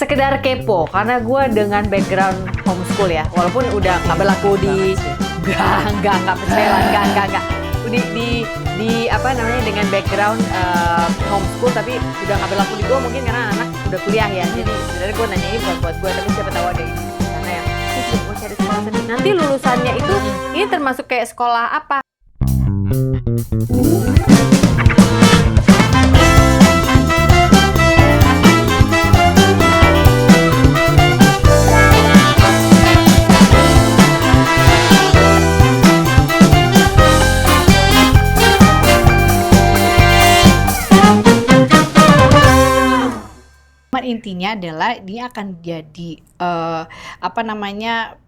sekedar kepo karena gue dengan background homeschool ya, walaupun udah nggak berlaku di nggak percaya nggak di apa namanya dengan background homeschool, tapi udah nggak berlaku di gue mungkin karena anak udah kuliah ya. Jadi sebenarnya gue nanya ini buat gue, tapi siapa tahu ada ini karena ya gue cari sekolah seni. Nanti lulusannya itu ini termasuk kayak sekolah apa? Intinya adalah dia akan jadi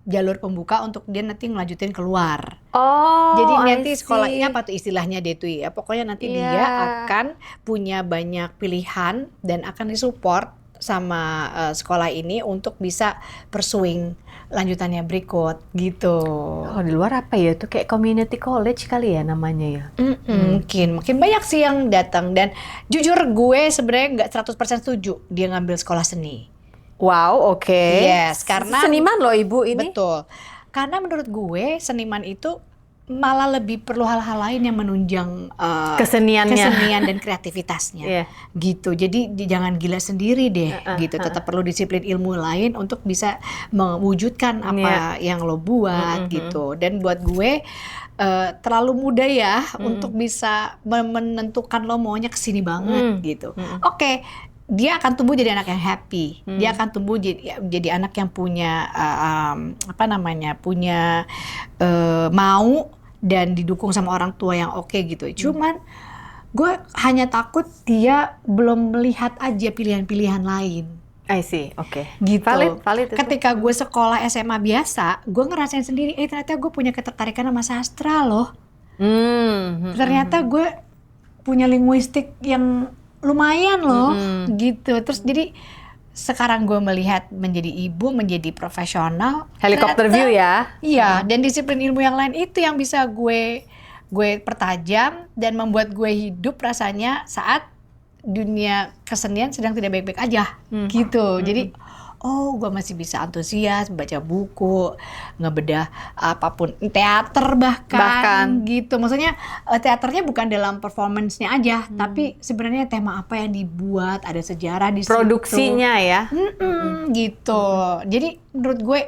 jalur pembuka untuk dia nanti ngelanjutin keluar. Oh, jadi nanti sekolahnya apa tuh istilahnya dia tuh ya, pokoknya nanti dia akan punya banyak pilihan dan akan disupport sama sekolah ini untuk bisa pursuing lanjutannya berikut gitu. Oh, di luar apa ya? Itu kayak community college kali ya namanya ya? Mungkin banyak sih yang datang, dan jujur gue sebenarnya nggak 100% setuju dia ngambil sekolah seni. Wow, oke. Yes, karena seniman loh ibu ini. Betul. Karena menurut gue seniman itu malah lebih perlu hal-hal lain yang menunjang kesenian dan kreativitasnya. Gitu. Jadi jangan gila sendiri deh gitu. Tetap perlu disiplin ilmu lain untuk bisa mewujudkan apa yang lo buat gitu. Dan buat gue terlalu muda ya untuk bisa menentukan lo maunya kesini banget gitu. Oke. Dia akan tumbuh jadi anak yang happy. Dia akan tumbuh jadi anak yang punya punya mau dan didukung sama orang tua yang oke gitu. Cuman gue hanya takut dia belum melihat aja pilihan-pilihan lain. I see, oke. Gitu. Valid. Ketika gue sekolah SMA biasa, gue ngerasain sendiri, ternyata gue punya ketertarikan sama sastra loh. Ternyata gue punya linguistik yang lumayan loh, gitu. Terus jadi sekarang gue melihat menjadi ibu, menjadi profesional, helikopter view ya. Iya, dan disiplin ilmu yang lain itu yang bisa gue pertajam dan membuat gue hidup rasanya saat dunia kesenian sedang tidak baik-baik aja, gitu. Jadi gue masih bisa antusias, baca buku, ngebedah apapun, teater bahkan gitu. Maksudnya teaternya bukan dalam performance-nya aja, tapi sebenarnya tema apa yang dibuat, ada sejarah di situ. Produksinya ya. Gitu. Jadi menurut gue,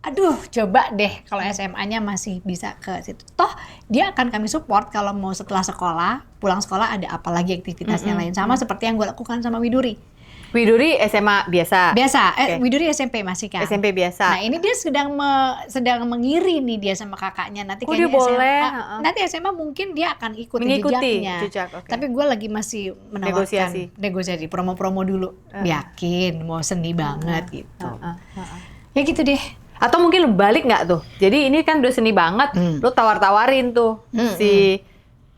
aduh coba deh kalau SMA-nya masih bisa ke situ. Toh dia akan kami support kalau mau setelah sekolah, pulang sekolah ada apa lagi aktivitasnya lain. Sama seperti yang gue lakukan sama Widuri. Widuri SMA biasa? Biasa, Widuri SMP masih kan? SMP biasa. Nah ini dia sedang mengiri nih dia sama kakaknya. Nanti kayaknya dia boleh? Nanti SMA mungkin dia akan mengikuti jejaknya. Tapi gue lagi masih menawarkan negosiasi, promo-promo dulu. Yakin, mau seni banget gitu. Ya gitu deh. Atau mungkin balik nggak tuh? Jadi ini kan udah seni banget, lu tawar-tawarin tuh si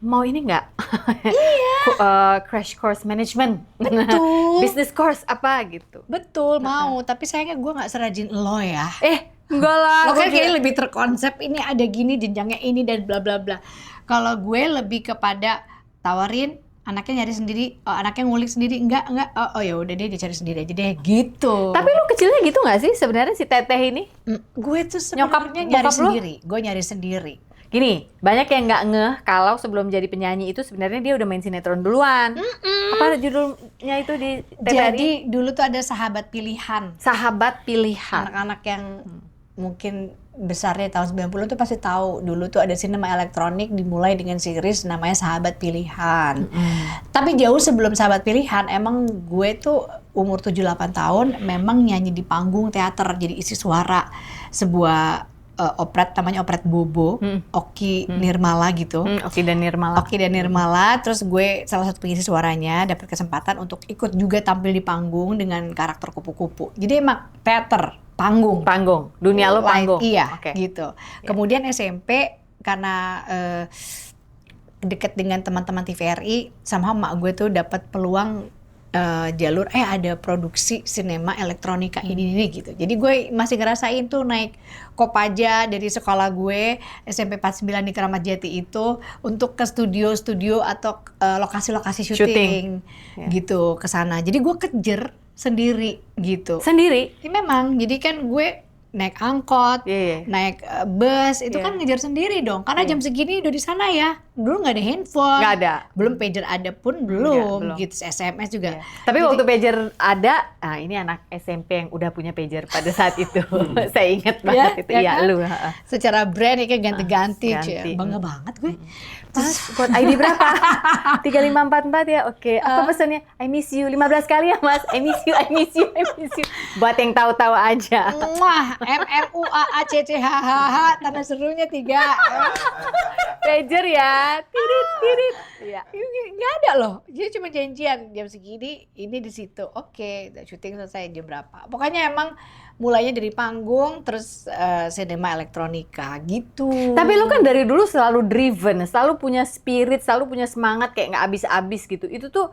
mau ini nggak? Iya. Crash course management. Betul. Business course apa gitu. Betul, mau. Tapi sayangnya gue nggak serajin lo ya. Enggak lah. Lo kan kayaknya lebih terkonsep, ini ada gini, jenjangnya ini, dan bla bla bla. Kalau gue lebih kepada tawarin, anaknya nyari sendiri, anaknya ngulik sendiri, enggak, ya udah deh dia cari sendiri aja deh, gitu. Tapi lu kecilnya gitu nggak sih sebenarnya si Teteh ini? Gue tuh sebenarnya nyari sendiri. Gue nyari sendiri. Gini, banyak yang nggak ngeh kalau sebelum jadi penyanyi itu sebenarnya dia udah main sinetron duluan. Apa judulnya itu di TVRI? Jadi dulu tuh ada Sahabat Pilihan. Sahabat Pilihan. Anak-anak yang mungkin besarnya tahun 90 tuh pasti tahu. Dulu tuh ada sinema elektronik dimulai dengan series namanya Sahabat Pilihan. Tapi jauh sebelum Sahabat Pilihan, emang gue tuh umur 7-8 tahun memang nyanyi di panggung teater, jadi isi suara sebuah operet, namanya operet Bobo, Oki Nirmala gitu. Oki dan Nirmala. Terus gue salah satu pengisi suaranya, dapat kesempatan untuk ikut juga tampil di panggung dengan karakter kupu-kupu. Jadi emang teater, panggung. Dunia lo panggung. Iya, gitu. Kemudian SMP karena deket dengan teman-teman TVRI, sama emak gue tuh dapat peluang jalur ada produksi sinema elektronika ini gitu. Jadi gue masih ngerasain tuh naik Kopaja dari sekolah gue SMP 49 di Keramat Jati itu untuk ke studio atau lokasi-lokasi syuting. gitu ke sana. Jadi gue kejer sendiri gitu. Sendiri? Ya memang, jadi kan gue naik angkot, naik bus, itu kan ngejar sendiri dong. Karena jam segini udah di sana ya. Dulu nggak ada handphone. Nggak ada. Belum pager ada pun belum. Gitu, SMS juga. Tapi waktu pager ada, nah ini anak SMP yang udah punya pager pada saat itu. Saya ingat banget itu. Iya, kan? lu. Secara brand ya kayak ganti-ganti. Ganti. Bangga banget gue. Mas, kode ID berapa? 3544 ya, oke. Apa pesannya? I miss you 15 kali ya Mas. I miss you, I miss you, I miss you. Buat yang tahu-tahu aja. Wah, MMUAACCHHH, tanda serunya 3. Pager ya. Tirit, tirit. Iya. Nggak ada loh. Dia cuma janjian jam segini, ini di situ. Oke, syuting selesai jam berapa. Pokoknya emang mulainya dari panggung, terus sinema elektronika gitu. Tapi lu kan dari dulu selalu driven, selalu punya spirit, selalu punya semangat kayak nggak habis-habis gitu. Itu tuh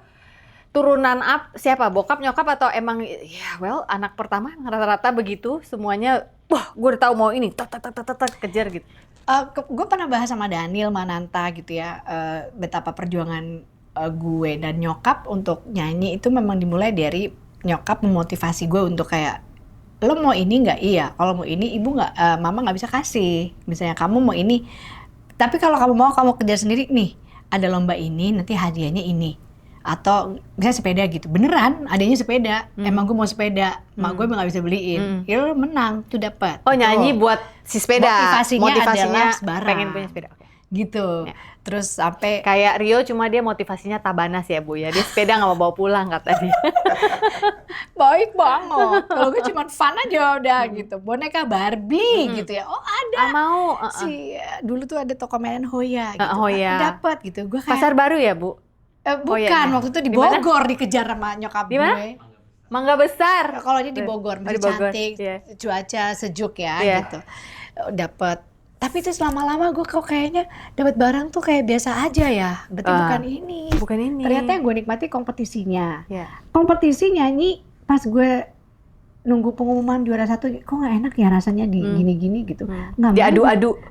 turunan siapa? Bokap, nyokap atau emang ya anak pertama rata-rata begitu semuanya. Wah, gue udah tahu mau ini, kejar gitu. Gue pernah bahas sama Daniel Mananta gitu ya, betapa perjuangan gue dan nyokap untuk nyanyi itu memang dimulai dari nyokap memotivasi gue untuk kayak, lo mau ini nggak? Iya. Kalau mau ini ibu nggak, mama nggak bisa kasih. Misalnya kamu mau ini, tapi kalau kamu mau kamu kejar sendiri nih. Ada lomba ini, nanti hadiahnya ini. Atau misalnya sepeda gitu. Beneran, adanya sepeda. Emang gue mau sepeda, mak gue nggak bisa beliin. Ya lo menang, tuh dapat. Oh nyanyi buat si sepeda. Motivasinya adalah pengen punya sepeda. Okay. Gitu. Ya. Terus sampai kayak Rio, cuma dia motivasinya Tabanas ya Bu ya. Dia sepeda nggak mau bawa pulang kata dia. Baik banget. Kalau gue cuma fun aja udah gitu. Boneka Barbie gitu ya. Oh ada. Mau. Dulu tuh ada toko mainan Hoya gitu. Hoya. Dapat gitu. Gue kayak Pasar Baru ya Bu? Bukan, waktu itu di Bogor dikejar sama nyokap gue. Mangga Besar. Kalau ini di Bogor, masih cantik, cuaca sejuk ya gitu. Dapat. Tapi terus lama-lama gue kok kayaknya dapat barang tuh kayak biasa aja ya. Berarti bukan ini. Bukan ini. Ternyata yang gue nikmati kompetisinya. Kompetisi nyanyi pas gue nunggu pengumuman juara 1, kok nggak enak ya rasanya di gini-gini gitu. Diadu-adu.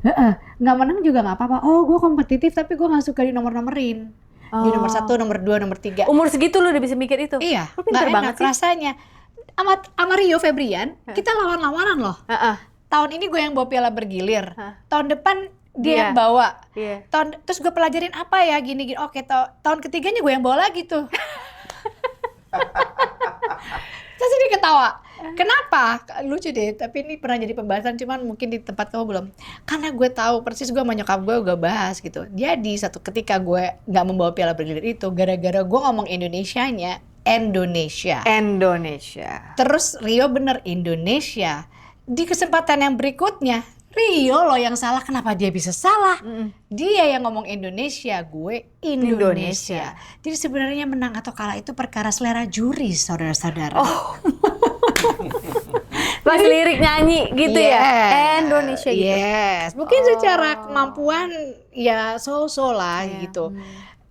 Nggak menang juga nggak apa-apa. Oh gue kompetitif tapi gue nggak suka di nomor-nomorin. Di nomor 1, nomor 2, nomor 3. Umur segitu lu udah bisa mikir itu? Iya. Lu pinter banget sih. Rasanya. Sama Rio Febrian, kita lawan-lawanan loh. Tahun ini gue yang bawa piala bergilir. Tahun depan dia yang bawa. Terus gue pelajarin apa ya gini-gini. Oke, tahun ketiganya gue yang bawa lagi tuh. Terus dia ketawa. Kenapa? Lucu deh, tapi ini pernah jadi pembahasan, cuman mungkin di tempat kamu belum. Karena gue tahu persis, gue sama nyokap gue juga bahas gitu. Jadi satu ketika gue nggak membawa piala bergilir itu, gara-gara gue ngomong Indonesianya, Indonesia. Terus Rio bener Indonesia. Di kesempatan yang berikutnya, Rio loh yang salah. Kenapa dia bisa salah? Dia yang ngomong Indonesia, gue Indonesia. Jadi sebenarnya menang atau kalah itu perkara selera juri, saudara-saudara. Pas lirik nyanyi gitu ya? Indonesia gitu. Mungkin secara kemampuan ya so-so lah gitu.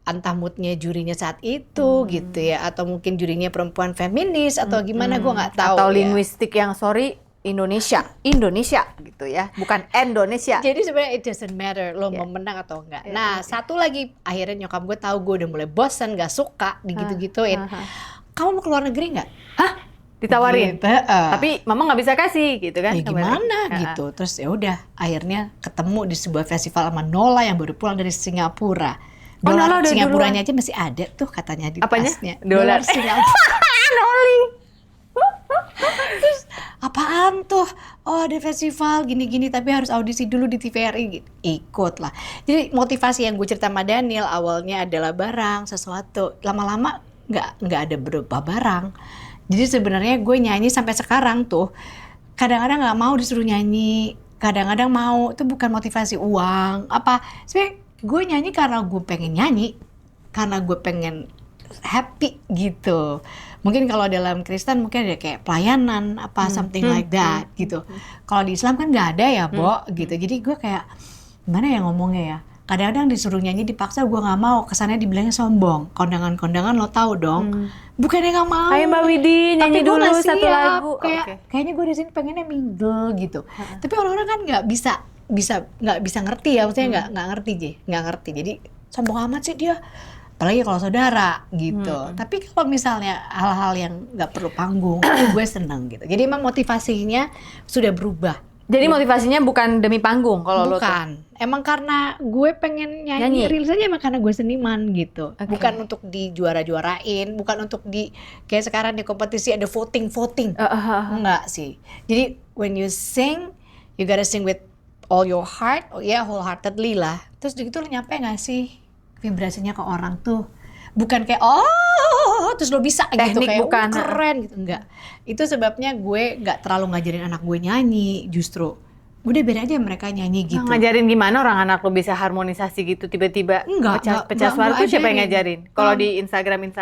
Entah moodnya jurinya saat itu gitu ya. Atau mungkin jurinya perempuan feminis atau gimana, gue nggak tahu. Atau linguistik yang Indonesia gitu ya, bukan Indonesia. Jadi sebenarnya it doesn't matter lo mau menang atau enggak. Nah, satu lagi akhirnya nyokap gue tahu gue udah mulai bosan, nggak suka digitu-gituin. Kamu mau keluar negeri nggak? Hah? Ditawarin. Tapi mama nggak bisa kasih gitu kan? Ya gimana gitu. Terus ya udah akhirnya ketemu di sebuah festival sama Nola yang baru pulang dari Singapura. Dolar Singapuranya aja masih ada tuh katanya di tasnya. Dolar Singapura. Noli. Terus apaan tuh? Oh ada festival gini-gini tapi harus audisi dulu di TVRI gitu. Ikut lah. Jadi motivasi yang gue cerita sama Daniel awalnya adalah barang, sesuatu. Lama-lama nggak ada berupa barang. Jadi sebenarnya gue nyanyi sampai sekarang tuh kadang-kadang nggak mau disuruh nyanyi, kadang-kadang mau. Itu bukan motivasi uang apa. Sebenarnya gue nyanyi karena gue pengen nyanyi, karena gue pengen happy gitu. Mungkin kalau dalam Kristen mungkin ada kayak pelayanan apa something like that gitu. Kalau di Islam kan nggak ada ya, Bo, gitu. Jadi gue kayak gimana ya ngomongnya ya. Kadang-kadang disuruh nyanyi dipaksa gue nggak mau. Kesannya dibilangnya sombong. Kondangan-kondangan lo tahu dong. Bukannya nggak mau. Ayo Mbak Widi nyanyi dulu satu lagu. Kayaknya gue di sini pengennya mingle gitu. Tapi orang-orang kan nggak bisa ngerti ya. Maksudnya nggak ngerti. Jadi sombong amat sih dia. apalagi kalau saudara gitu. Tapi kalau misalnya hal-hal yang nggak perlu panggung, gue seneng gitu. Jadi emang motivasinya sudah berubah. Jadi motivasinya bukan demi panggung kalau lo tuh? Bukan, emang karena gue pengen nyanyi. Real saja emang karena gue seniman gitu. Bukan untuk dijuara-juarain, bukan untuk kayak sekarang di kompetisi ada voting. Enggak sih. Jadi when you sing, you gotta sing with all your heart, wholeheartedly lah. Terus gitu lo nyampe nggak sih vibrasinya ke orang tuh? Bukan kayak terus lo bisa teknik gitu kayak bukan. Keren gitu, enggak. Itu sebabnya gue nggak terlalu ngajarin anak gue nyanyi, justru udah biar aja mereka nyanyi gitu. Ngajarin gimana orang anak lo bisa harmonisasi gitu tiba-tiba pecah suara tuh siapa yang ngajarin? Kalau di Instagram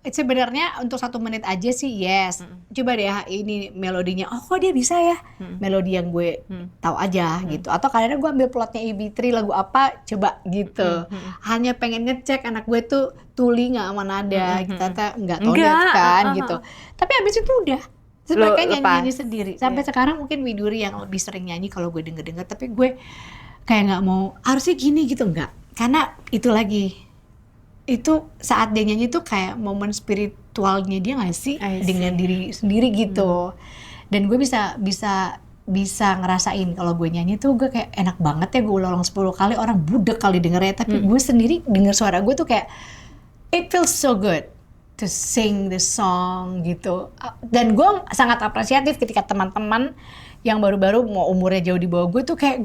sebenarnya untuk 1 menit aja sih yes. Coba deh ini melodinya, kok dia bisa ya, melodi yang gue tahu aja gitu. Atau kadang-kadang gue ambil plotnya AB3 lagu apa, coba gitu. Hanya pengen ngecek anak gue tuh tuli nggak sama nada, kita nggak tonet kan gitu. Tapi abis itu udah mereka nyanyi sendiri. Sampai sekarang mungkin Widuri yang lebih sering nyanyi kalau gue denger-denger. Tapi gue kayak nggak mau, harusnya gini gitu, nggak. Karena itu lagi. Itu saat dia nyanyi tuh kayak momen spiritualnya dia nggak sih? Dengan diri sendiri gitu. Dan gue bisa ngerasain kalau gue nyanyi tuh gue kayak enak banget ya. Gue ulang 10 kali, orang budek kali dengernya. Tapi gue sendiri denger suara gue tuh kayak, it feels so good to sing the song gitu. Dan gue sangat apresiatif ketika teman-teman yang baru-baru mau umurnya jauh di bawah gue tuh kayak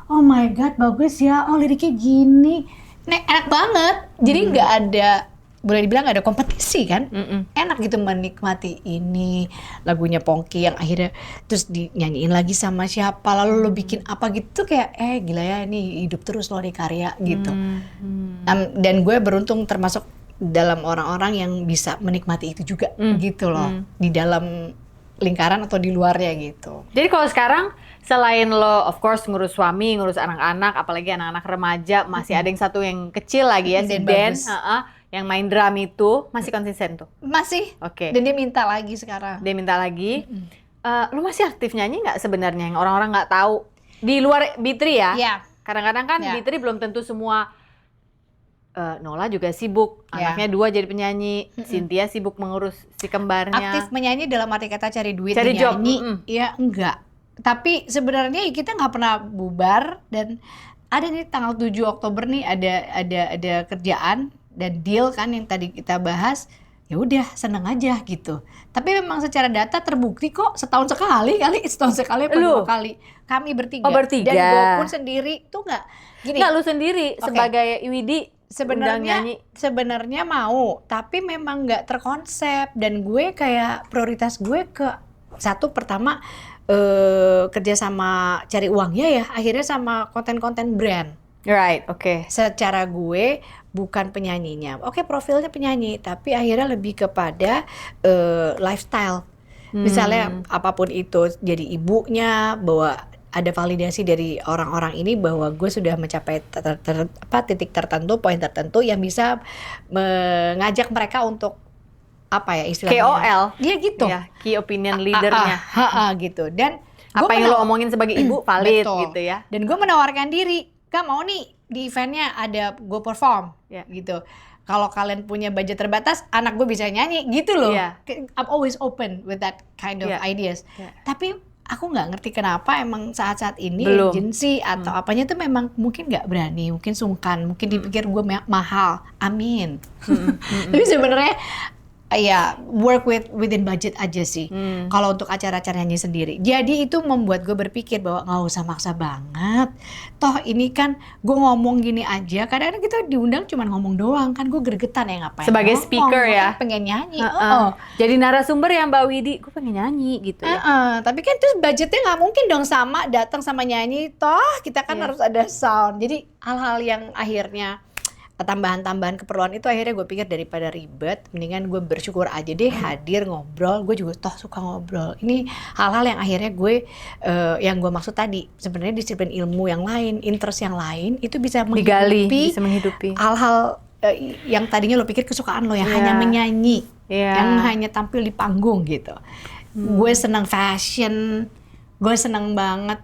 oh my god bagus ya, liriknya gini, enak banget. Jadi nggak ada, boleh dibilang nggak ada kompetisi kan. Enak gitu menikmati ini lagunya Pongki yang akhirnya terus dinyanyiin lagi sama siapa, lalu lo bikin apa gitu kayak gila ya, ini hidup terus lo di karya gitu. Dan gue beruntung termasuk dalam orang-orang yang bisa menikmati itu juga gitu loh, di dalam lingkaran atau di luarnya gitu. Jadi kalau sekarang selain lo of course ngurus suami, ngurus anak-anak, apalagi anak-anak remaja, masih ada yang satu yang kecil lagi ya, si Dan, yang main drum itu masih konsisten tuh? Masih. Oke. Dan dia minta lagi sekarang. Dia minta lagi. Lo masih aktif nyanyi nggak sebenarnya yang orang-orang nggak tahu di luar B3 ya? Iya. Kadang-kadang kan B3 belum tentu semua. Nola juga sibuk, anaknya 2 jadi penyanyi, Cynthia sibuk mengurus si kembarnya. Aktif menyanyi dalam arti kata cari duit, cari job. Ya enggak. Tapi sebenarnya kita nggak pernah bubar, dan ada nih tanggal 7 Oktober nih ada kerjaan dan deal kan yang tadi kita bahas. Ya udah seneng aja gitu. Tapi memang secara data terbukti kok setahun sekali apa 2 kali kami bertiga. Bertiga. Dan gue pun sendiri tuh nggak gini. Nggak, lu sendiri sebagai Widi. Sebenarnya mau, tapi memang nggak terkonsep. Dan gue kayak prioritas gue ke satu, pertama kerja sama cari uangnya ya, akhirnya sama konten-konten brand. Right, oke. Secara gue bukan penyanyinya, profilnya penyanyi, tapi akhirnya lebih kepada lifestyle. Misalnya apapun itu, jadi ibunya, bahwa ada validasi dari orang-orang ini bahwa gue sudah mencapai titik tertentu, poin tertentu yang bisa mengajak mereka untuk apa ya istilahnya? KOL. Iya gitu. Ya, key opinion leader-nya. Gitu. Dan apa yang lo omongin sebagai ibu valid gitu ya. Dan gue menawarkan diri, Kak mau nih di eventnya ada gue perform gitu. Kalau kalian punya budget terbatas, anak gue bisa nyanyi gitu loh. I'm always open with that kind of ideas. Tapi aku nggak ngerti kenapa emang saat-saat ini agensi atau apanya tuh memang mungkin nggak berani, mungkin sungkan, mungkin dipikir gue mahal. Amin. Tapi sebenarnya ya work within budget aja sih. Kalau untuk acara-acara nyanyi sendiri. Jadi itu membuat gue berpikir bahwa nggak usah maksa banget. Toh ini kan gue ngomong gini aja. Kadang-kadang kita diundang cuma ngomong doang kan, gue gregetan ya ngapain. Sebagai speaker ya. Kan pengen nyanyi. Jadi narasumber ya Mbak Widi, gue pengen nyanyi gitu ya. Tapi kan terus budgetnya nggak mungkin dong sama datang sama nyanyi. Toh kita kan harus ada sound. Jadi hal-hal yang akhirnya tambahan-tambahan keperluan itu akhirnya gue pikir daripada ribet, mendingan gue bersyukur aja deh hadir ngobrol. Gue juga toh suka ngobrol. Ini hal-hal yang akhirnya gue yang gue maksud tadi, sebenarnya disiplin ilmu yang lain, interest yang lain itu bisa menghidupi hal-hal yang tadinya lo pikir kesukaan lo yang hanya menyanyi, yang hanya tampil di panggung gitu. Gue senang fashion, gue senang banget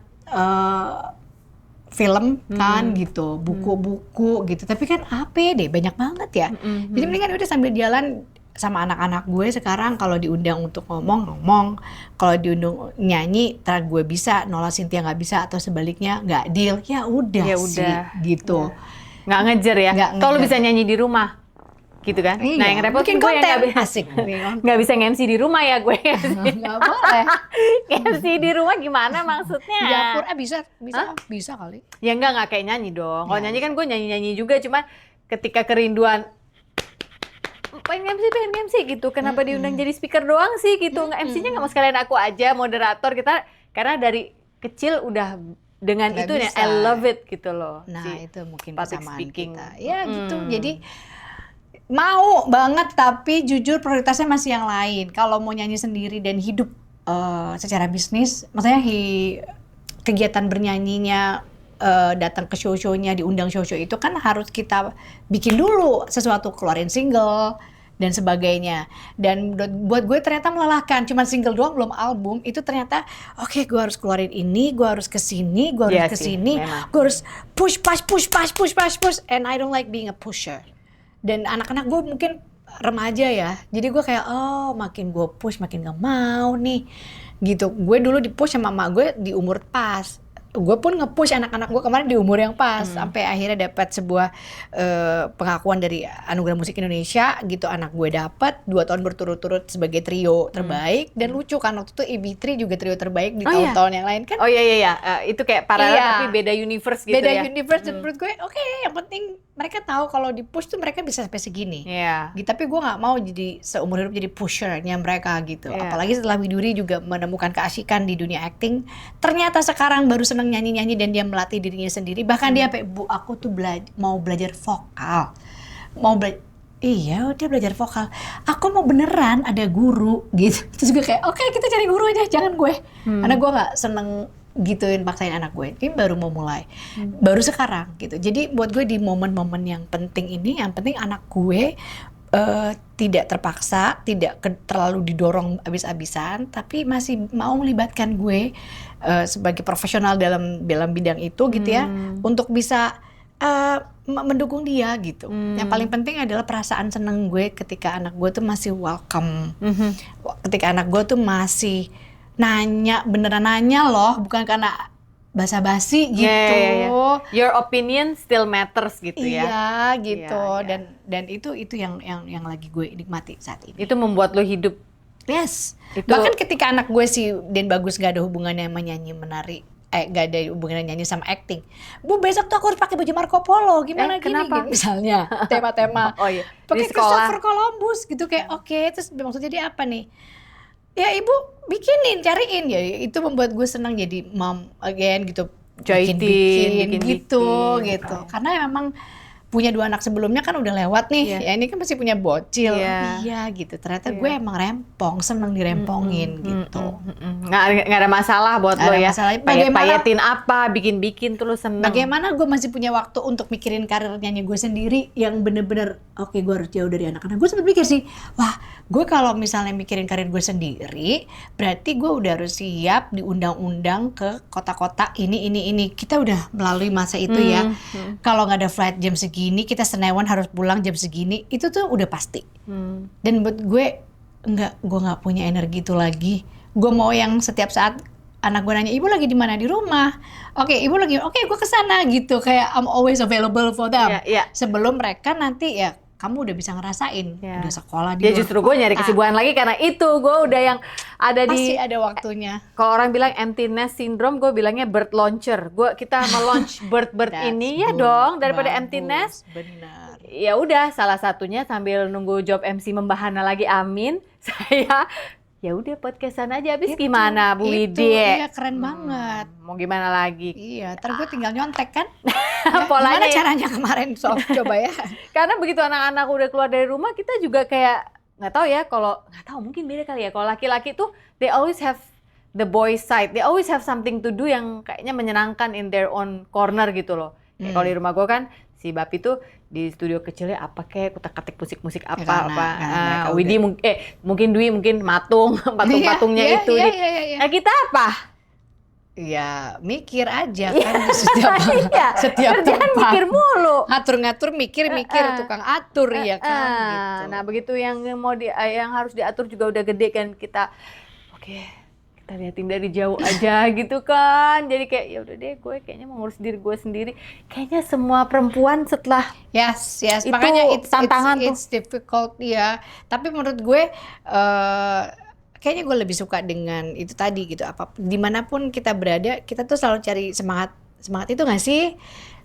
film kan gitu, buku-buku gitu. Tapi kan apa deh banyak banget ya. Jadi mendingan udah sambil jalan sama anak-anak gue sekarang kalau diundang untuk ngomong, kalau diundang nyanyi, ntar gue bisa, Nola Cynthia nggak bisa atau sebaliknya nggak deal, ya udah sih gitu. Nggak ngejar ya. Nggak Kalau ngejar. bisa nyanyi di rumah, gitu kan? Iya, Nah yang repot bikin gue yang konten asik. nggak bisa nge-MC di rumah ya gue. Nggak boleh. Nge-MC di rumah gimana maksudnya? Di dapur bisa kali. Ya nggak kayak nyanyi dong. Kalau nyanyi kan gue nyanyi juga, cuma ketika kerinduan pengen MC gitu. Kenapa diundang jadi speaker doang sih gitu? Nggak MC-nya nggak mau sekalian aku aja moderator kita, karena dari kecil udah dengan Nggak itu ya, bisa. I love it gitu loh. Nah si itu mungkin public kesamaan speaking. kita. Ya gitu. Jadi mau banget tapi jujur prioritasnya masih yang lain. Kalau mau nyanyi sendiri dan hidup secara bisnis, maksudnya kegiatan bernyanyinya, datang ke show-shownya, diundang show-show itu kan harus kita bikin dulu sesuatu, keluarin single dan sebagainya. Dan buat gue ternyata melelahkan, cuman single doang belum album, itu ternyata oke, gue harus keluarin ini, gue harus kesini, gue harus Iya sih, kesini, memang. gue harus push, and I don't like being a pusher. Dan anak-anak gue mungkin remaja ya, jadi gue kayak makin gue push makin gak mau nih gitu. Gue dulu di-push sama emak gue di umur pas, gue pun nge-push anak-anak gue kemarin di umur yang pas, sampai akhirnya dapat sebuah pengakuan dari Anugerah Musik Indonesia gitu. Anak gue dapat 2 tahun berturut-turut sebagai trio terbaik. Dan lucu kan waktu itu AB3 juga trio terbaik di tahun-tahun yang lain kan. Oh iya. Itu kayak paralel tapi beda universe gitu beda ya. universe. Dan menurut gue oke, yang penting mereka tahu kalau di-push tuh mereka bisa sampai segini. Iya. Gitu, tapi gue nggak mau jadi seumur hidup jadi pushernya mereka gitu. Iya. Apalagi setelah Widuri juga menemukan keasikan di dunia acting. Ternyata sekarang baru seneng nyanyi-nyanyi dan dia melatih dirinya sendiri. Bahkan dia sampai, Bu, aku tuh mau belajar vokal. Iya, dia belajar vokal. Aku mau beneran ada guru gitu. Terus gue kayak, oke, kita cari guru aja, jangan gue. Karena gue nggak seneng gituin paksain anak gue. Ini baru mau mulai. Baru sekarang gitu. Jadi buat gue di momen-momen yang penting ini, yang penting anak gue tidak terpaksa, tidak terlalu didorong abis-abisan, tapi masih mau melibatkan gue sebagai profesional dalam bidang itu gitu ya, untuk bisa mendukung dia gitu. Yang paling penting adalah perasaan seneng gue ketika anak gue tuh masih welcome, ketika anak gue tuh masih nanya, beneran nanya loh, bukan karena basa-basi gitu. Yeah. Your opinion still matters gitu ya. Iya gitu. Iya. Dan itu yang lagi gue nikmati saat ini. Itu membuat lo hidup. Yes. Itu- Bahkan ketika anak gue si Den Bagus gak ada hubungannya sama nyanyi menari, gak ada hubungannya nyanyi sama acting. Bu, besok tuh aku harus pakai baju Marco Polo. Gimana gini, kenapa? gitu, misalnya tema-tema. Oh iya. Pakai Di sekolah. Christopher Columbus gitu kayak oke. Terus maksudnya dia apa nih? Ya ibu bikinin, cariin ya. Itu membuat gue senang jadi mom again gitu. Bikin gitu. Karena memang punya 2 anak sebelumnya kan udah lewat nih. Iya. Ya ini kan masih punya bocil. Iya. Iya gitu. Ternyata gue emang rempong, seneng dirempongin gitu. Nggak ada masalah buat Nggak lo ada ya. masalah. Bagaimana- Payetin apa, bikin tuh lo seneng. Bagaimana gue masih punya waktu untuk mikirin karir nyanyi gue sendiri yang bener-bener oke, gue harus jauh dari anak-anak. Gue sempet mikir sih, wah gue kalau misalnya mikirin karir gue sendiri, berarti gue udah harus siap diundang-undang ke kota-kota ini. Kita udah melalui masa itu ya. Kalau nggak ada flight jam segini, kita Senewan harus pulang jam segini, itu tuh udah pasti. Dan buat gue nggak punya energi itu lagi. Gue mau yang setiap saat anak gue nanya, ibu lagi di mana? Di rumah. Oke, ibu lagi, oke, gue kesana gitu. Kayak I'm always available for them. Iya. Sebelum mereka nanti ya kamu udah bisa ngerasain, udah sekolah di Ya luar justru gue nyari kota. kesibukan lagi karena itu gue udah yang ada Pasti di. ada waktunya. Kalau orang bilang empty nest syndrome, gue bilangnya bird launcher. Kita me-launch bird That's ini ya good. dong daripada Bagus. empty nest. Benar. Ya udah, salah satunya sambil nunggu job MC membahana lagi, amin. Saya ya udah podcastan aja. Habis gimana Bu Itu, Widi? iya keren banget. Mau gimana lagi? Iya, ntar gue tinggal nyontek kan. Ya, Polanya gimana ya. caranya kemarin sob, coba ya. Karena begitu anak-anak udah keluar dari rumah, kita juga kayak nggak tahu ya, kalau nggak tahu mungkin beda kali ya. Kalau laki-laki tuh they always have the boy side, they always have something to do yang kayaknya menyenangkan in their own corner gitu loh. Kayak kalau di rumah gue kan si Bapi tuh di studio kecilnya apa kayak kutak-katik musik-musik apa karena mereka Widi mungkin Dwi mungkin patung-patungnya Iya, itu. iya. Nah, kita apa? ya mikir aja kan di setiap Iya, setiap kerjaan tempat. mikir mulu. Ngatur-ngatur, mikir-mikir, tukang atur ya kan gitu. Nah, begitu yang yang harus diatur juga udah gede kan kita. Oke, kita liatin dari jauh aja gitu kan. Jadi kayak ya udah deh, gue kayaknya mau ngurus diri gue sendiri. Kayaknya semua perempuan setelah Yes, itu makanya tantangan it's difficult ya. Tapi menurut gue kayaknya gue lebih suka dengan itu tadi gitu. Apa dimanapun kita berada, kita tuh selalu cari semangat itu nggak sih?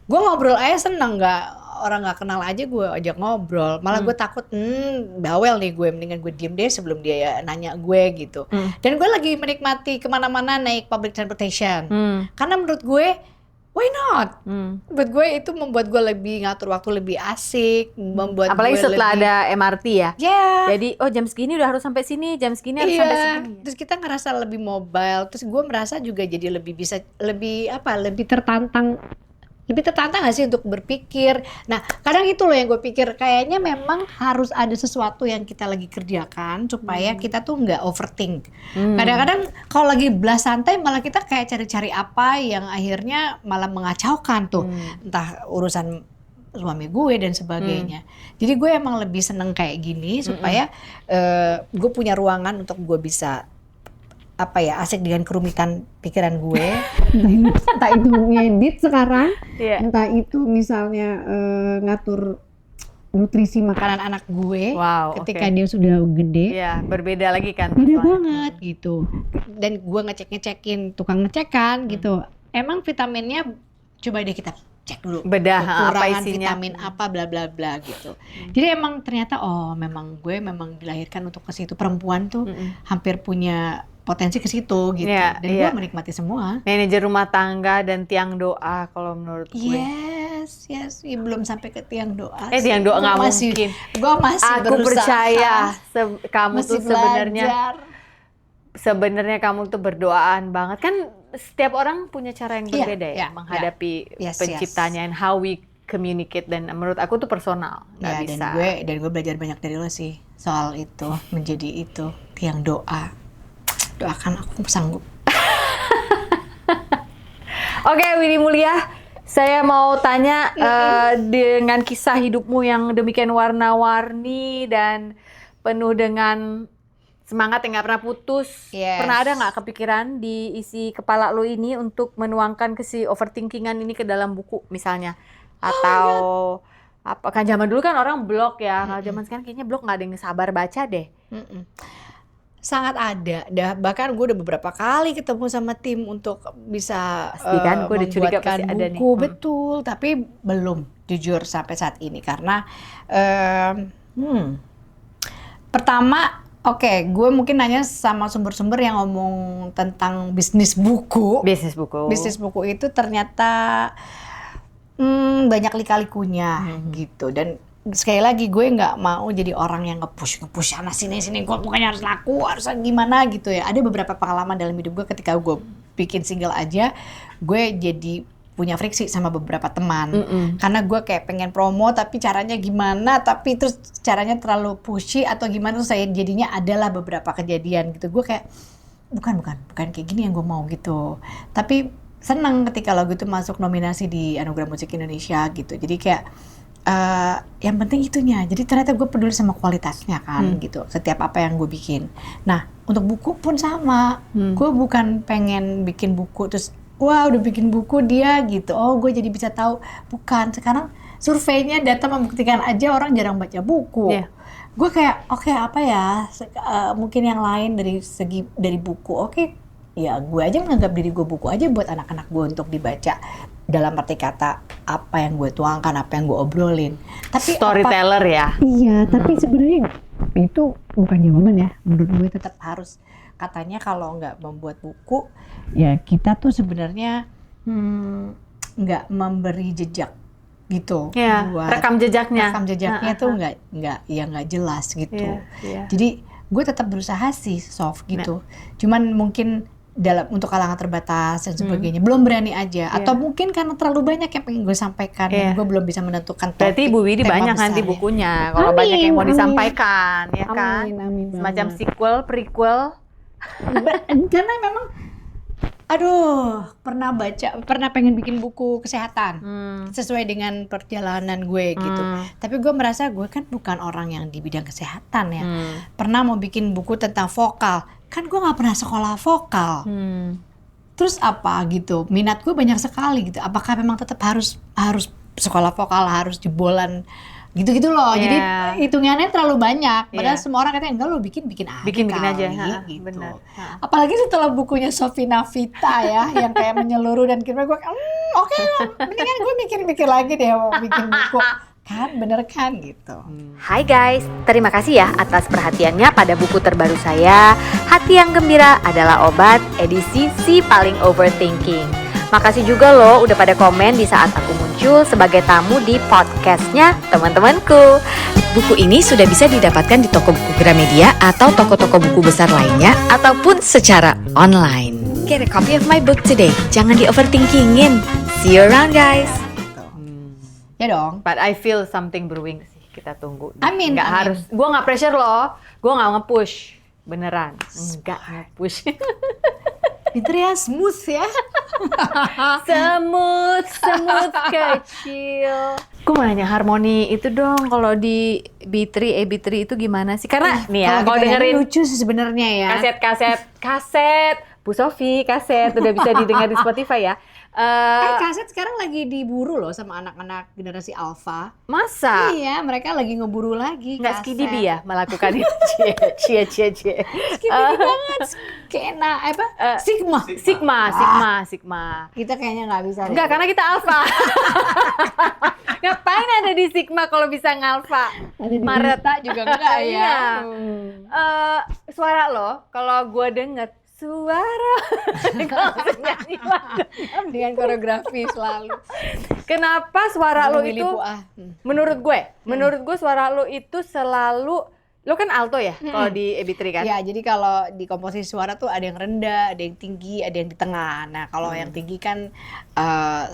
Gue ngobrol aja seneng, nggak orang nggak kenal aja gue ajak ngobrol. Malah gue takut bawel nih gue, mendingan gue diem deh sebelum dia nanya gue gitu. Dan gue lagi menikmati kemana-mana naik public transportation. Karena menurut gue why not? Buat gue itu membuat gue lebih ngatur waktu lebih asik, membuat apalagi gue setelah lebih, ada MRT ya. ya. Jadi jam segini udah harus sampai sini, jam segini harus sampai sini. Terus kita ngerasa lebih mobile, terus gue merasa juga jadi lebih bisa, lebih tertantang gak sih untuk berpikir. Nah kadang itu loh yang gue pikir, kayaknya memang harus ada sesuatu yang kita lagi kerjakan supaya kita tuh nggak overthink. Kadang-kadang kalau lagi belas santai malah kita kayak cari-cari apa yang akhirnya malah mengacaukan tuh, entah urusan suami gue dan sebagainya. Jadi gue emang lebih seneng kayak gini supaya gue punya ruangan untuk gue bisa asik dengan kerumitan pikiran gue. entah itu ngedit sekarang, entah itu misalnya ngatur nutrisi makanan anak gue ketika dia sudah gede. Iya, berbeda lagi kan. Beda banget gitu. Dan gue ngecekin tukang ngecek kan gitu. Emang vitaminnya coba deh kita cek dulu. Bedah apa kekurangan isinya. vitamin apa bla bla bla gitu. Jadi emang ternyata memang gue dilahirkan untuk ke situ. Perempuan tuh hampir punya potensi ke situ gitu. Dan gue menikmati semua. Manajer rumah tangga dan tiang doa kalau menurut gue. Yes, ya, belum sampai ke tiang doa. Tiang doa nggak mungkin. Gue masih Aku berusaha. percaya kamu masih tuh sebenarnya kamu tuh berdoaan banget kan. Setiap orang punya cara yang berbeda menghadapi penciptanya and how we communicate, dan menurut aku tuh personal. Nggak bisa. Dan gue belajar banyak dari lo sih soal itu, menjadi itu tiang doa. Doakan aku sanggup. Oke, Winnie Mulia, saya mau tanya dengan kisah hidupmu yang demikian warna-warni dan penuh dengan semangat yang gak pernah putus. Pernah ada gak kepikiran di isi kepala lo ini untuk menuangkan si overthinkingan ini ke dalam buku misalnya? Atau apa? Kan zaman dulu kan orang blog ya. Kalau zaman sekarang kayaknya blog gak ada yang sabar baca deh. Sangat ada. Bahkan gue udah beberapa kali ketemu sama tim untuk bisa gue udah curiga pasti ada nih. Betul, tapi belum jujur sampai saat ini karena pertama gue mungkin nanya sama sumber-sumber yang ngomong tentang bisnis buku. Bisnis buku itu ternyata banyak lika-likunya gitu. Dan sekali lagi gue nggak mau jadi orang yang nge-push sana sini gue pokoknya harus laku, harus gimana gitu ya. Ada beberapa pengalaman dalam hidup gue ketika gue bikin single aja, gue jadi punya friksi sama beberapa teman. Karena gue kayak pengen promo tapi caranya gimana, tapi terus caranya terlalu pushy atau gimana, terus saya jadinya adalah beberapa kejadian gitu. Gue kayak bukan kayak gini yang gue mau gitu. Tapi seneng ketika lagu itu masuk nominasi di Anugerah Musik Indonesia gitu. Jadi kayak yang penting itunya. Jadi ternyata gue peduli sama kualitasnya kan gitu. Setiap apa yang gue bikin. Nah untuk buku pun sama. Gue bukan pengen bikin buku terus wah udah bikin buku dia gitu, gue jadi bisa tahu. Bukan, sekarang surveinya data membuktikan aja orang jarang baca buku. Gue kayak mungkin yang lain dari buku. Ya gue aja menganggap diri gue buku aja buat anak-anak gue untuk dibaca, dalam arti kata apa yang gue tuangkan, apa yang gue obrolin. Tapi storyteller ya. Iya, tapi sebenarnya itu bukan jawaban ya. Menurut gue tetap harus, katanya kalau nggak membuat buku, ya kita tuh sebenarnya nggak memberi jejak gitu. Rekam jejaknya tuh nggak jelas gitu. Jadi gue tetap berusaha sih soft gitu. Cuman mungkin untuk kalangan terbatas dan sebagainya belum berani aja, atau mungkin karena terlalu banyak yang pengen gue sampaikan, gue belum bisa menentukan topik. Berarti Ibu Widi banyak nanti bukunya kalau banyak yang mau disampaikan, ya kan? Amin, semacam sequel, prequel. Karena memang pernah pengen bikin buku kesehatan sesuai dengan perjalanan gue gitu. Tapi gue merasa gue kan bukan orang yang di bidang kesehatan ya. Pernah mau bikin buku tentang vokal, kan gue nggak pernah sekolah vokal. Terus apa gitu? Minat gue banyak sekali gitu. Apakah memang tetap harus sekolah vokal, harus jebolan? Gitu-gitu loh, jadi hitungannya terlalu banyak. Padahal semua orang katanya enggak, lo bikin aja bikin kali, aja, gitu. benar. Apalagi setelah bukunya Sofina Vita ya, yang kayak menyeluruh dan kira gue, oke lah, mendingan gue mikir-mikir lagi deh mau bikin buku. Kan, bener kan gitu. Hai guys, terima kasih ya atas perhatiannya pada buku terbaru saya, Hati yang Gembira Adalah Obat, edisi Si Paling Overthinking. Makasih juga loh udah pada komen di saat aku muncul sebagai tamu di podcastnya teman-temanku. Buku ini sudah bisa didapatkan di toko buku Gramedia atau toko-toko buku besar lainnya ataupun secara online. Get a copy of my book today. Jangan di-overthinkingin. See you around guys. Ya dong. But I feel something brewing sih. Kita tunggu. Amin. Harus. Gue nggak pressure loh. Gue nggak nge-push. Beneran. Nggak nge-push. Pinter ya, smooth ya. Semut kecil. Gue mau nanya harmoni itu dong kalau di B3, AB3 itu gimana sih? Karena nih ya, kalau dengerin lucu sih sebenarnya ya. kaset Bu Sofi, kaset udah bisa didengar di Spotify ya. Kaset sekarang lagi diburu loh sama anak-anak generasi Alpha. Masa? Iya, mereka lagi ngeburu lagi. Nggak Skidibi ya melakukan itu? Cie. Skidibi banget. Kena apa? Sigma. Kita kayaknya nggak bisa. Enggak, karena kita Alpha. Ngapain ada di Sigma kalau bisa ngalfa? Ada di Mareta juga enggak ya? Suara lo, kalau gue denger suara, langsung nyanyi lagu dengan koreografi selalu. Kenapa suara lo itu? Menurut gue suara lo itu selalu, lo kan alto ya kalau di AB3 kan? Ya, jadi kalau di komposisi suara tuh ada yang rendah, ada yang tinggi, ada yang di tengah. Nah, kalau yang tinggi kan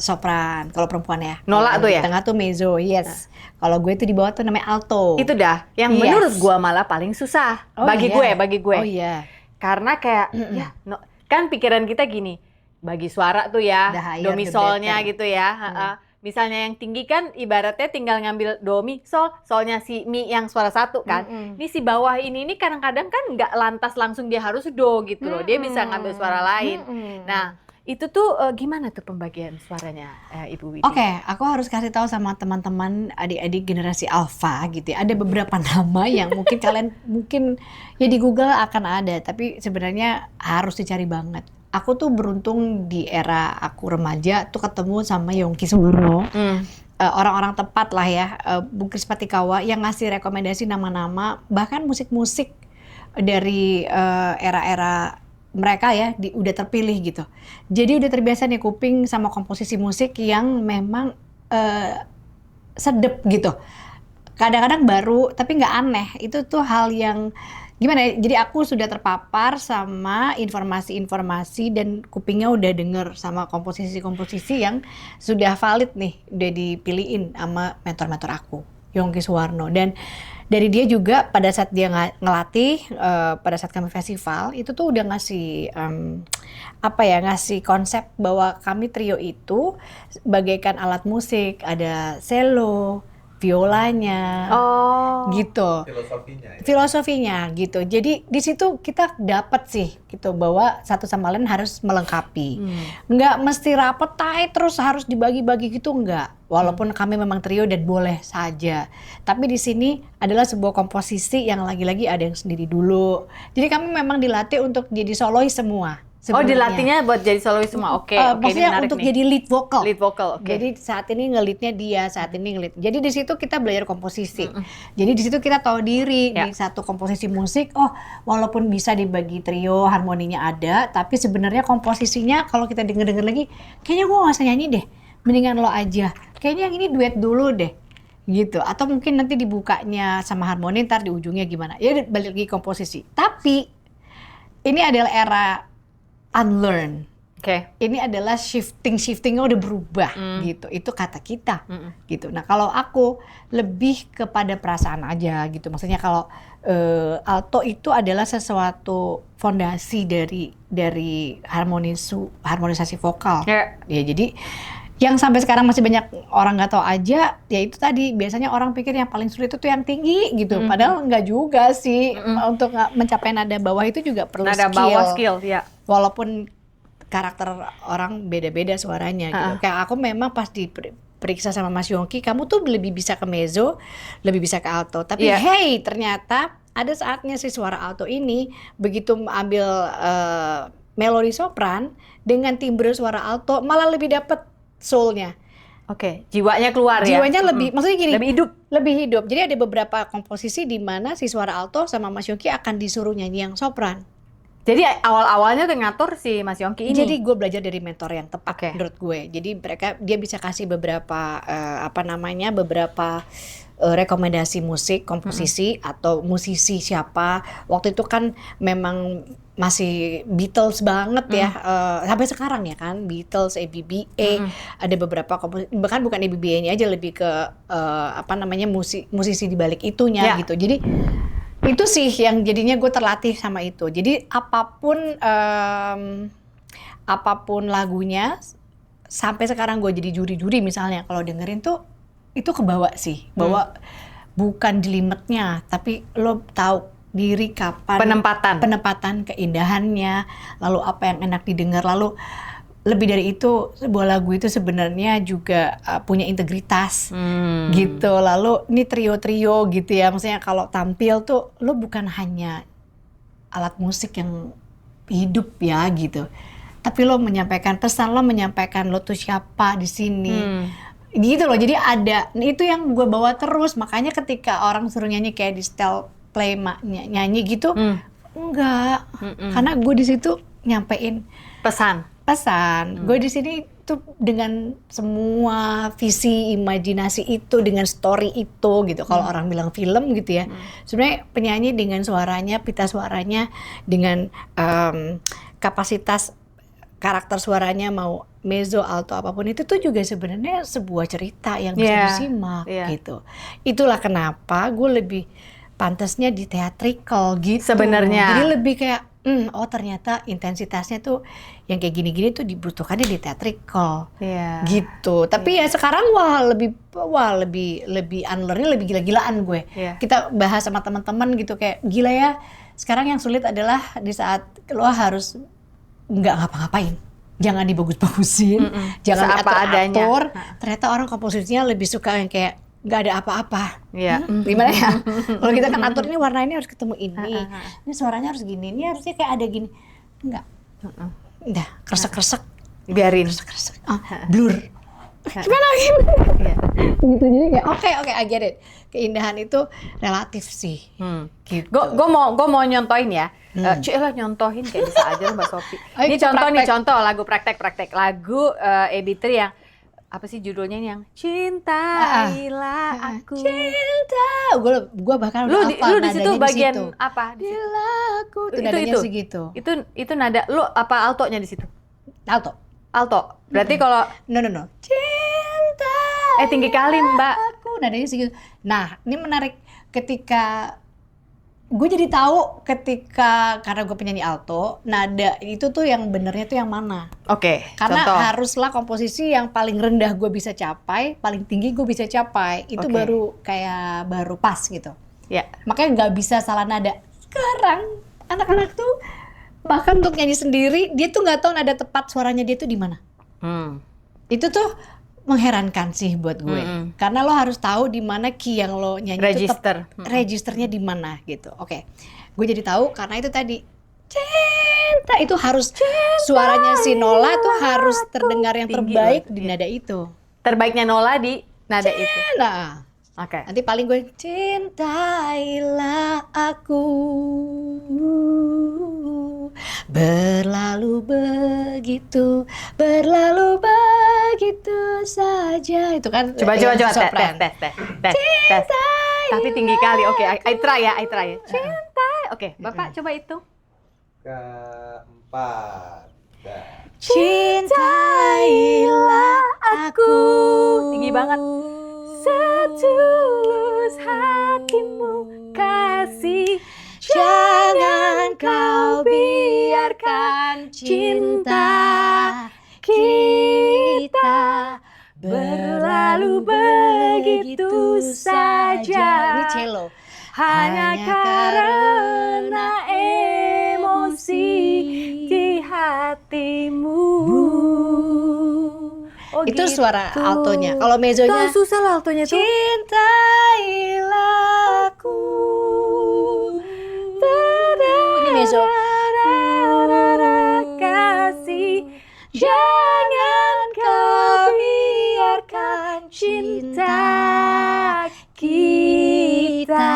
sopran, kalau perempuan ya. Nolak tuh ya? Di tengah tuh mezzo, yes. Kalau gue tuh di bawah tuh namanya alto. Itu dah, yang menurut gue malah paling susah. Bagi gue. Oh iya. Karena kayak, kan pikiran kita gini, bagi suara tuh ya, do mi solnya gitu ya. Misalnya yang tinggi kan ibaratnya tinggal ngambil do mi sol, solnya si mi yang suara satu kan. Ini si bawah ini kadang-kadang kan nggak lantas langsung dia harus do gitu loh, dia bisa ngambil suara lain. Nah, itu tuh gimana tuh pembagian suaranya Ibu Widi? Oke, aku harus kasih tahu sama teman-teman adik-adik generasi Alpha gitu ya. Ada beberapa nama yang mungkin kalian ya di Google akan ada, tapi sebenarnya harus dicari banget. Aku tuh beruntung di era aku remaja tuh ketemu sama Yongki Suwarno. Orang-orang tepat lah ya, Bung Kris Patikawa yang ngasih rekomendasi nama-nama bahkan musik-musik dari era-era mereka ya udah terpilih gitu. Jadi udah terbiasa nih kuping sama komposisi musik yang memang sedep gitu. Kadang-kadang baru tapi nggak aneh. Itu tuh hal yang gimana ya? Jadi aku sudah terpapar sama informasi-informasi dan kupingnya udah denger sama komposisi-komposisi yang sudah valid nih, udah dipilihin sama mentor-mentor aku, Yongki Suwarno. Dan dari dia juga pada saat dia ngelatih, pada saat kami festival itu tuh udah ngasih ngasih konsep bahwa kami trio itu bagaikan alat musik, ada cello, violanya, gitu. Filosofinya gitu. Jadi di situ kita dapat sih gitu bahwa satu sama lain harus melengkapi. Nggak mesti rapet tight terus harus dibagi-bagi gitu, enggak. Walaupun kami memang trio dan boleh saja. Tapi di sini adalah sebuah komposisi yang lagi-lagi ada yang sendiri dulu. Jadi kami memang dilatih untuk jadi solois semua. Sebenarnya. Dilatihnya buat jadi solois semua. Oke, maksudnya untuk nih. jadi lead vocal. Lead vocal, oke. Jadi saat ini nge-leadnya dia, saat ini nge-lead. Jadi di situ kita belajar komposisi. Jadi di situ kita tahu diri di satu komposisi musik. Oh, walaupun bisa dibagi trio, harmoninya ada, tapi sebenarnya komposisinya kalau kita denger-denger lagi, kayaknya gue nggak usah nyanyi deh. Mendingan lo aja. Kayaknya yang ini duet dulu deh. Gitu. Atau mungkin nanti dibukanya sama harmoni, ntar di ujungnya gimana. Ya balik lagi komposisi. Tapi ini adalah era unlearn. Ini adalah shiftingnya udah berubah gitu. Itu kata kita gitu. Nah kalau aku lebih kepada perasaan aja gitu. Maksudnya kalau alto itu adalah sesuatu fondasi dari harmonisasi vokal. Ya. Ya, jadi yang sampai sekarang masih banyak orang nggak tahu aja, ya itu tadi biasanya orang pikir yang paling sulit itu tuh yang tinggi gitu, padahal nggak juga sih. Untuk mencapai nada bawah itu juga perlu Nada skill. bawah skill, ya. Walaupun karakter orang beda-beda suaranya gitu. Kayak aku memang pas diperiksa sama Mas Yongki, kamu tuh lebih bisa ke mezzo, lebih bisa ke alto. Tapi hey, ternyata ada saatnya si suara alto ini begitu ambil melodi sopran dengan timbre suara alto malah lebih dapet soul-nya. Oke, jiwanya keluar ya. Jiwanya lebih, maksudnya gini. Lebih hidup. Lebih hidup. Jadi ada beberapa komposisi di mana si suara alto sama Mas Yongki akan disuruh nyanyi yang sopran. Jadi awal-awalnya tuh ngatur si Mas Yongki ini. Jadi gue belajar dari mentor yang tepat menurut gue. Jadi dia bisa kasih beberapa beberapa rekomendasi musik, komposisi atau musisi siapa. Waktu itu kan memang masih Beatles banget ya, sampai sekarang ya kan, Beatles, ABBA, ada beberapa komposisi, bahkan bukan ABBA-nya aja, lebih ke musisi di balik itunya gitu. Jadi itu sih yang jadinya gue terlatih sama itu. Jadi apapun lagunya, sampai sekarang gue jadi juri-juri misalnya, kalau dengerin tuh itu kebawa sih, bahwa bukan jelimetnya, tapi lo tahu diri kapan penempatan keindahannya, lalu apa yang enak didengar, lalu lebih dari itu sebuah lagu itu sebenarnya juga punya integritas gitu. Lalu ini trio-trio gitu ya, maksudnya kalau tampil tuh lo bukan hanya alat musik yang hidup ya gitu, tapi lo menyampaikan pesan, lo menyampaikan lo tuh siapa di sini. Gitu loh, jadi ada, itu yang gue bawa terus. Makanya ketika orang suruh nyanyi kayak di style play nyanyi gitu, enggak, karena gue di situ nyampein pesan. Gue di sini tuh dengan semua visi, imajinasi itu, dengan story itu gitu. Kalau orang bilang film gitu ya, sebenarnya penyanyi dengan suaranya, pita suaranya, dengan kapasitas karakter suaranya, mau mezzo, alto, apapun itu tuh juga sebenarnya sebuah cerita yang bisa disimak gitu. Itulah kenapa gue lebih pantasnya di theatrical gitu sebenarnya. Jadi lebih kayak oh ternyata intensitasnya tuh yang kayak gini-gini tuh dibutuhkannya di theatrical gitu. Tapi ya sekarang lebih unlearning, lebih gila-gilaan gue. Kita bahas sama teman-teman gitu, kayak gila ya, sekarang yang sulit adalah di saat lo harus nggak ngapa-ngapain, jangan dibagus-bagusin, jangan atur-atur. Ternyata orang komposisinya lebih suka yang kayak nggak ada apa-apa. Gimana ya? Kalau kita kan atur, ini warna ini harus ketemu ini suaranya harus gini, ini harusnya kayak ada gini. Enggak. Udah, kresek-kresek. Biarin. Kresek-kresek. Blur. Gimana gitu? Gitu, jadi kayak oke, I get it. Keindahan itu relatif sih. Gitu. Gue mau nyontohin ya. Lah nyontohin kayak bisa aja Mbak Sophie. Ini contoh lagu praktek lagu AB3 yang apa sih judulnya, yang Cintailah Aku. Cinta. Gue bahkan lu udah hafal di situ bagian disitu. apa? Bila aku itu nadanya segitu. Itu nada lu apa altonya di situ? Alto. Berarti kalau no. Cinta. Tinggi kali, Mbak. Aku nadanya segitu. Nah, ini menarik ketika gue jadi tahu karena gue penyanyi alto, nada itu tuh yang benernya tuh yang mana. Oke. Karena haruslah komposisi yang paling rendah gue bisa capai, paling tinggi gue bisa capai. Itu baru pas gitu. Ya. Makanya nggak bisa salah nada. Sekarang anak-anak tuh bahkan untuk nyanyi sendiri, dia tuh nggak tahu nada tepat suaranya dia tuh di mana. Itu tuh mengherankan sih buat gue. Karena lo harus tahu di mana key yang lo nyanyi register. Itu registernya di mana gitu. Oke. Gue jadi tahu karena itu tadi cinta itu harus suaranya si Nola tuh harus terdengar yang terbaik di nada itu. Terbaiknya Nola di nada itu. Nah. Nanti paling gue cintailah aku berlalu begitu saja. Itu kan coba tes. Tapi tinggi kali. Oke, I try ya. Cinta. Oke, Bapak coba itu. Keempat. Cintailah aku. Tinggi banget. Setulus hatimu kasih. emosi. Jangan kau biarkan cinta kita berlalu begitu saja. Ini cello. Hanya karena emosi di hatimu. Oh, Itu gitu. suara altonya. Kalau mezzonya Tuh, susah lah altonya tuh. cintailah aku. Ini mezzo. Kasih, jangan kau biarkan cinta kita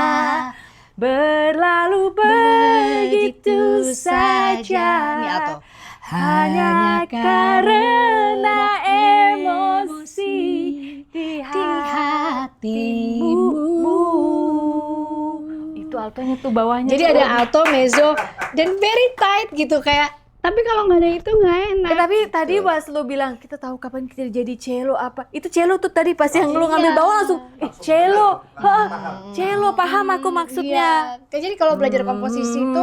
berlalu begitu saja. Ini alto. Hanya karena emosi di hatimu. Itu altonya tuh bawahnya. Jadi ada alto, mezzo, dan very tight gitu kayak. Tapi kalau nggak ada itu nggak enak. Tapi tadi pas lu bilang kita tahu kapan kita jadi cello apa? Itu cello tuh tadi pas yang lu ngambil bawah langsung cello. Cello paham aku maksudnya. Iya. Jadi kalau belajar komposisi itu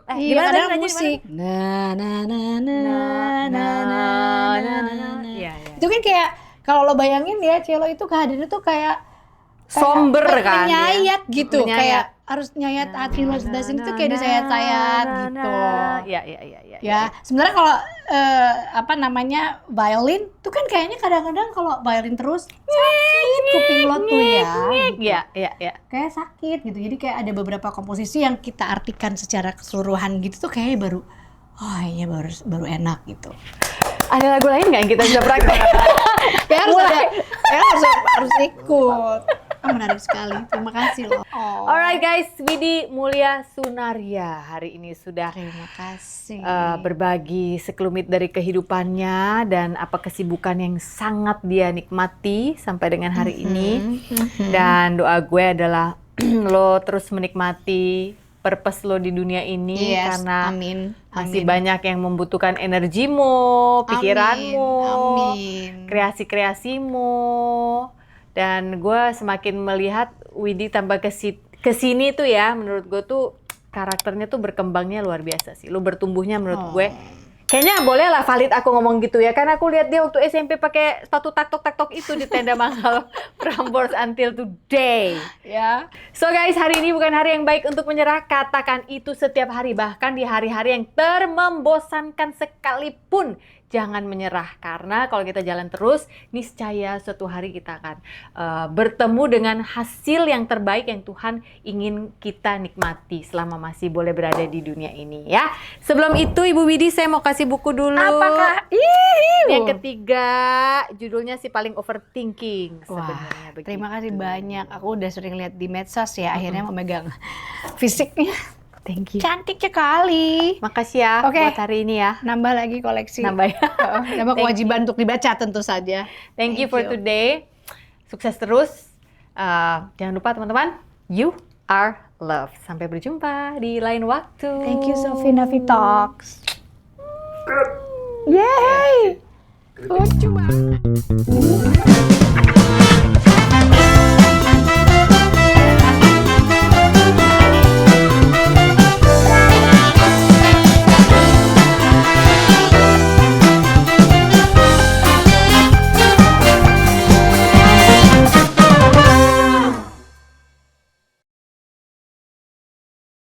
Gimana kadang tadi nanya musik. Na na na na na na na na. Iya, iya. Itu kan kayak kalau lo bayangin ya cello itu kehadirannya tuh kayak Somber kan. menyayat ya? gitu, Menyayat. kayak harus nyayat hati lo sebelah sini tuh kayak disayat-sayat gitu. Iya. Ya, sebenarnya kalau apa namanya violin tuh kan kayaknya kadang-kadang kalau violin terus sakit kuping lo tuh ya. Iya. Kayak sakit gitu. Jadi kayak ada beberapa komposisi yang kita artikan secara keseluruhan gitu tuh kayaknya baru iya baru enak gitu. Ada lagu lain nggak yang kita bisa praktek? Ya harus ikut. Menarik sekali. Terima kasih loh. Alright guys, Widi Mulia Sunaria hari ini sudah Terima kasih. berbagi sekelumit dari kehidupannya dan apa kesibukan yang sangat dia nikmati sampai dengan hari ini. Dan doa gue adalah lo terus menikmati purpose lo di dunia ini karena amin. masih banyak yang membutuhkan energimu, pikiranmu, Amin. kreasi-kreasimu. Dan gue semakin melihat Widi tambah kesini tuh ya, menurut gue tuh karakternya tuh berkembangnya luar biasa sih. Lu bertumbuhnya menurut gue. Kayaknya boleh lah valid aku ngomong gitu ya, karena aku lihat dia waktu SMP pakai sepatu taktok itu di tenda Manggal Prambors until today. Ya. So guys, hari ini bukan hari yang baik untuk menyerah. Katakan itu setiap hari, bahkan di hari-hari yang termembosankan sekalipun. Jangan menyerah, karena kalau kita jalan terus, niscaya suatu hari kita akan bertemu dengan hasil yang terbaik yang Tuhan ingin kita nikmati selama masih boleh berada di dunia ini ya. Sebelum itu Ibu Widi, saya mau kasih buku dulu. Apakah? Yang ketiga, judulnya si paling overthinking sebenarnya. Wah, terima kasih banyak. Aku udah sering lihat di medsos ya, akhirnya memegang fisiknya. Thank you. Cantik sekali. Makasih ya buat hari ini ya. Nambah lagi koleksi. Nambah ya. Nambah kewajiban untuk dibaca tentu saja. Thank you for today. Sukses terus. Jangan lupa teman-teman, you are loved. Sampai berjumpa di lain waktu. Thank you Sofina Talks. Yay! Lucu banget.